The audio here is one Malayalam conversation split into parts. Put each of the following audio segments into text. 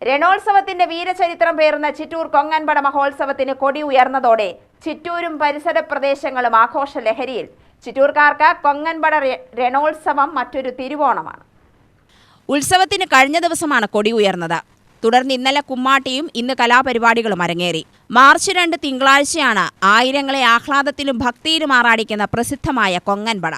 രണോത്സവത്തിന്റെ വീരചരിത്രം പേറുന്ന ചിറ്റൂർ കൊങ്ങൻപട മഹോത്സവത്തിന് കൊടി ഉയർന്നതോടെ ചിറ്റൂരും പരിസര പ്രദേശങ്ങളും ആഘോഷ ലഹരിയിൽ. ചിറ്റൂർക്കാർക്ക് കൊങ്ങൻപട രണോത്സവം മറ്റൊരു തിരുവോണമാണ്. ഉത്സവത്തിന് കഴിഞ്ഞ ദിവസമാണ് കൊടി ഉയർന്നത്. തുടർന്ന് ഇന്നലെ കുമ്മാട്ടിയും ഇന്ന് കലാപരിപാടികളും അരങ്ങേറി. മാർച്ച് 2 തിങ്കളാഴ്ചയാണ് ആയിരങ്ങളെ ആഹ്ലാദത്തിലും ഭക്തിയിലും ആറാടിക്കുന്ന പ്രസിദ്ധമായ കൊങ്ങൻപട.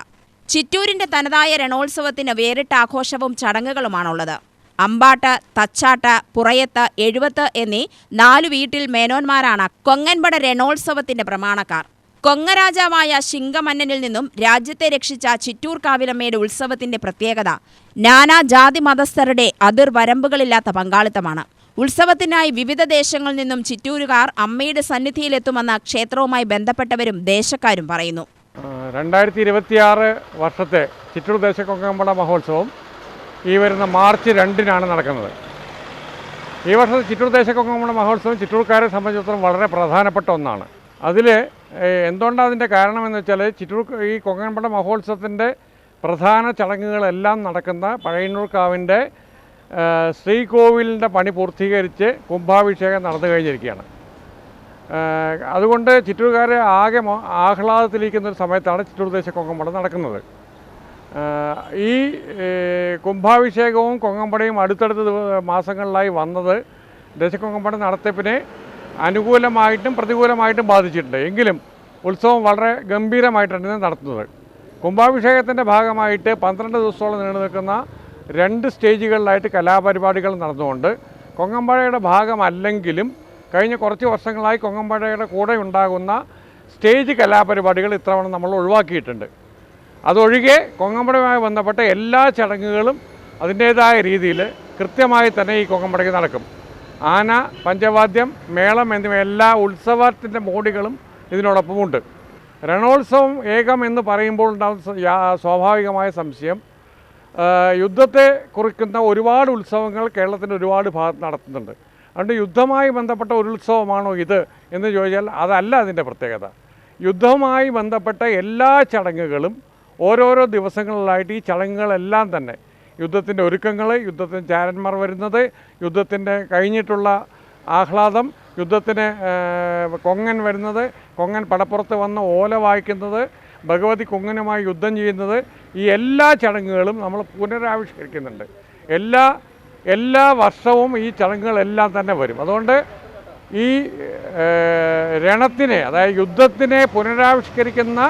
ചിറ്റൂരിന്റെ തനതായ രണോത്സവത്തിന് വേറിട്ട ആഘോഷവും ചടങ്ങുകളുമാണുള്ളത്. അമ്പാട്ട്, തച്ചാട്ട്, പുറയത്ത്, എഴുവത്ത് എന്നീ 4 വീട്ടിൽ മേനോന്മാരാണ് കൊങ്ങൻപട രണോത്സവത്തിന്റെ പ്രമാണക്കാർ. കൊങ്ങരാജാവായ ശിങ്കമന്നനിൽ നിന്നും രാജ്യത്തെ രക്ഷിച്ച ചിറ്റൂർ കാവിലമ്മയുടെ ഉത്സവത്തിന്റെ പ്രത്യേകത നാനാ ജാതി മതസ്ഥരുടെ അതിർവരമ്പുകളില്ലാത്ത പങ്കാളിത്തമാണ്. ഉത്സവത്തിനായി വിവിധ ദേശങ്ങളിൽ നിന്നും ചിറ്റൂരുകാർ അമ്മയുടെ സന്നിധിയിലെത്തുമെന്ന് ക്ഷേത്രവുമായി ബന്ധപ്പെട്ടവരും ദേശക്കാരും പറയുന്നു. 2026 വർഷത്തെ ചിറ്റൂർ ദേശക്കൊങ്ങൻപട മഹോത്സവം ഈ വരുന്ന മാർച്ച് 2 നടക്കുന്നത്. ഈ വർഷത്തെ ചിറ്റൂർ ദേശക്കൊങ്ങൻപട മഹോത്സവം ചിറ്റൂർക്കാരെ സംബന്ധിച്ചിടത്തോളം വളരെ പ്രധാനപ്പെട്ട ഒന്നാണ്. അതിൽ എന്തുകൊണ്ടാണ് അതിൻ്റെ കാരണമെന്ന് വെച്ചാൽ ഈ കൊങ്ങൻപട മഹോത്സവത്തിൻ്റെ പ്രധാന ചടങ്ങുകളെല്ലാം നടക്കുന്ന പഴയന്നൂർക്കാവിൻ്റെ ശ്രീകോവിലിൻ്റെ പണി പൂർത്തീകരിച്ച് കുംഭാഭിഷേകം നടന്നു കഴിഞ്ഞിരിക്കുകയാണ്. അതുകൊണ്ട് ചിറ്റൂർക്കാരെ ആകെ ആഹ്ലാദത്തിലിരിക്കുന്ന ഒരു സമയത്താണ് ചിറ്റൂർ ദേശക്കൊങ്ങൻപട നടക്കുന്നത്. ഈ കുംഭാഭിഷേകവും കൊങ്ങൻപടയും അടുത്തടുത്ത മാസങ്ങളിലായി വന്നത് ദേശക്കൊങ്ങൻപട നടത്തിപ്പിനെ അനുകൂലമായിട്ടും പ്രതികൂലമായിട്ടും ബാധിച്ചിട്ടുണ്ട്. എങ്കിലും ഉത്സവം വളരെ ഗംഭീരമായിട്ടാണ് നടത്തുന്നത്. കുംഭാഭിഷേകത്തിൻ്റെ ഭാഗമായിട്ട് 12 ദിവസത്തോളം നീണ്ടു നിൽക്കുന്ന 2 സ്റ്റേജുകളിലായിട്ട് കലാപരിപാടികൾ നടന്നുകൊണ്ട് കൊങ്ങൻപടയുടെ ഭാഗമല്ലെങ്കിലും കഴിഞ്ഞ കുറച്ച് വർഷങ്ങളായി കൊങ്ങൻപടയുടെ കൂടെ ഉണ്ടാകുന്ന സ്റ്റേജ് കലാപരിപാടികൾ ഇത്തവണ നമ്മൾ ഒഴിവാക്കിയിട്ടുണ്ട്. അതൊഴികെ കൊങ്ങൻപടയുമായി ബന്ധപ്പെട്ട എല്ലാ ചടങ്ങുകളും അതിൻ്റേതായ രീതിയിൽ കൃത്യമായി തന്നെ ഈ കൊങ്ങൻപടയ്ക്ക് നടക്കും. ആന, പഞ്ചവാദ്യം, മേളം എന്നിവ എല്ലാ ഉത്സവത്തിൻ്റെ മോടികളും ഇതിനോടൊപ്പമുണ്ട്. രണോത്സവം ഏകം എന്ന് പറയുമ്പോൾ ഉണ്ടാകുന്ന സ്വാഭാവികമായ സംശയം, യുദ്ധത്തെ കുറിക്കുന്ന ഒരുപാട് ഉത്സവങ്ങൾ കേരളത്തിൻ്റെ ഒരുപാട് ഭാഗത്ത് നടത്തുന്നുണ്ട്. അതുകൊണ്ട് യുദ്ധവുമായി ബന്ധപ്പെട്ട ഒരു ഉത്സവമാണോ ഇത് എന്ന് ചോദിച്ചാൽ അതല്ല അതിൻ്റെ പ്രത്യേകത. യുദ്ധവുമായി ബന്ധപ്പെട്ട എല്ലാ ചടങ്ങുകളും ഓരോരോ ദിവസങ്ങളിലായിട്ട് ഈ ചടങ്ങുകളെല്ലാം തന്നെ യുദ്ധത്തിൻ്റെ ഒരുക്കങ്ങൾ, യുദ്ധത്തിന് ചാരന്മാർ വരുന്നത്, യുദ്ധത്തിൻ്റെ കഴിഞ്ഞിട്ടുള്ള ആഹ്ലാദം, യുദ്ധത്തിന് കൊങ്ങൻ വരുന്നത്, കൊങ്ങൻ പടപ്പുറത്ത് വന്ന് ഓല വായിക്കുന്നത്, ഭഗവതി കൊങ്ങനുമായി യുദ്ധം ചെയ്യുന്നത്, ഈ എല്ലാ ചടങ്ങുകളും നമ്മൾ പുനരാവിഷ്കരിക്കുന്നുണ്ട്. എല്ലാ വർഷവും ഈ ചടങ്ങുകളെല്ലാം തന്നെ വരും. അതുകൊണ്ട് ഈ രണത്തിനെ, അതായത് യുദ്ധത്തിനെ പുനരാവിഷ്കരിക്കുന്ന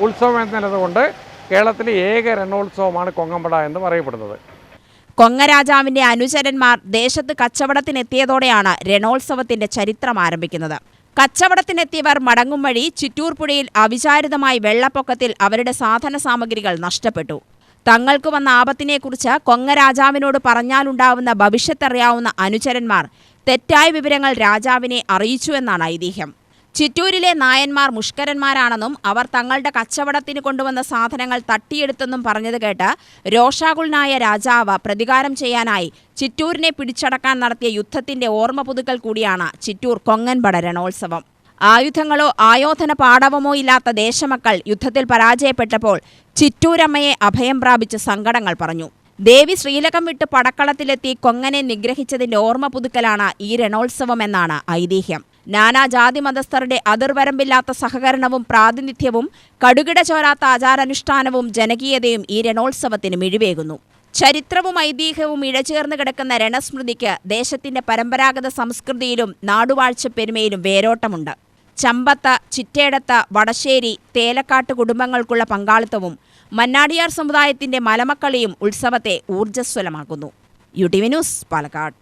ഉത്സവം എന്നതുകൊണ്ട് കേരളത്തിലെ ഏക രണോത്സവമാണ് കൊങ്ങൻപട എന്ന് പറയപ്പെടുന്നത്. കൊങ്ങരാജാവിന്റെ അനുചരന്മാർ ദേശത്ത് കച്ചവടത്തിനെത്തിയതോടെയാണ് രണോത്സവത്തിന്റെ ചരിത്രം ആരംഭിക്കുന്നത്. കച്ചവടത്തിനെത്തിയവർ മടങ്ങും വഴി ചിറ്റൂർ പുഴയിൽ അവിചാരിതമായി വെള്ളപ്പൊക്കത്തിൽ അവരുടെ സാധന സാമഗ്രികൾ നഷ്ടപ്പെട്ടു. തങ്ങൾക്ക് വന്ന ആപത്തിനെക്കുറിച്ച് കൊങ്ങരാജാവിനോട് പറഞ്ഞാലുണ്ടാവുന്ന ഭവിഷ്യത്തറിയാവുന്ന അനുചരന്മാർ തെറ്റായ വിവരങ്ങൾ രാജാവിനെ അറിയിച്ചുവെന്നാണ് ഐതിഹ്യം. ചിറ്റൂരിലെ നായന്മാർ മുഷ്കരന്മാരാണെന്നും അവർ തങ്ങളുടെ കച്ചവടത്തിന് കൊണ്ടുവന്ന സാധനങ്ങൾ തട്ടിയെടുത്തെന്നും പറഞ്ഞത് കേട്ട് രോഷാകുലനായ രാജാവ് പ്രതികാരം ചെയ്യാനായി ചിറ്റൂരിനെ പിടിച്ചടക്കാൻ നടത്തിയ യുദ്ധത്തിന്റെ ഓർമ്മ പുതുക്കൽ കൂടിയാണ് ചിറ്റൂർ കൊങ്ങൻപട രണോത്സവം. ആയുധങ്ങളോ ആയോധന പാടവമോ ഇല്ലാത്ത ദേശമക്കൾ യുദ്ധത്തിൽ പരാജയപ്പെട്ടപ്പോൾ ചിറ്റൂരമ്മയെ അഭയം പ്രാപിച്ച് സങ്കടങ്ങൾ പറഞ്ഞു. ദേവി ശ്രീലകം വിട്ട് പടക്കളത്തിലെത്തി കൊങ്ങനെ നിഗ്രഹിച്ചതിന്റെ ഓർമ്മ പുതുക്കലാണ് ഈ രണോത്സവം എന്നാണ് ഐതിഹ്യം. നാനാജാതി മതസ്ഥരുടെ അതിർവരമ്പില്ലാത്ത സഹകരണവും പ്രാതിനിധ്യവും കടുകിട ചോരാത്ത ആചാരാനുഷ്ഠാനവും ജനകീയതയും ഈ രണോത്സവത്തിന് മിഴിവേകുന്നു. ചരിത്രവും ഐതിഹ്യവും ഇഴചേർന്ന് കിടക്കുന്ന രണസ്മൃതിക്ക് ദേശത്തിന്റെ പരമ്പരാഗത സംസ്കൃതിയിലും നാടുവാഴ്ച പെരുമയിലും വേരോട്ടമുണ്ട്. ചമ്പത്ത്, ചിറ്റേടത്ത്, വടശ്ശേരി, തേലക്കാട്ട് കുടുംബങ്ങൾക്കുള്ള പങ്കാളിത്തവും മന്നാടിയാർ സമുദായത്തിന്റെ മലമക്കളിയും ഉത്സവത്തെ ഊർജ്ജസ്വലമാക്കുന്നു. UTV news, Palakkad.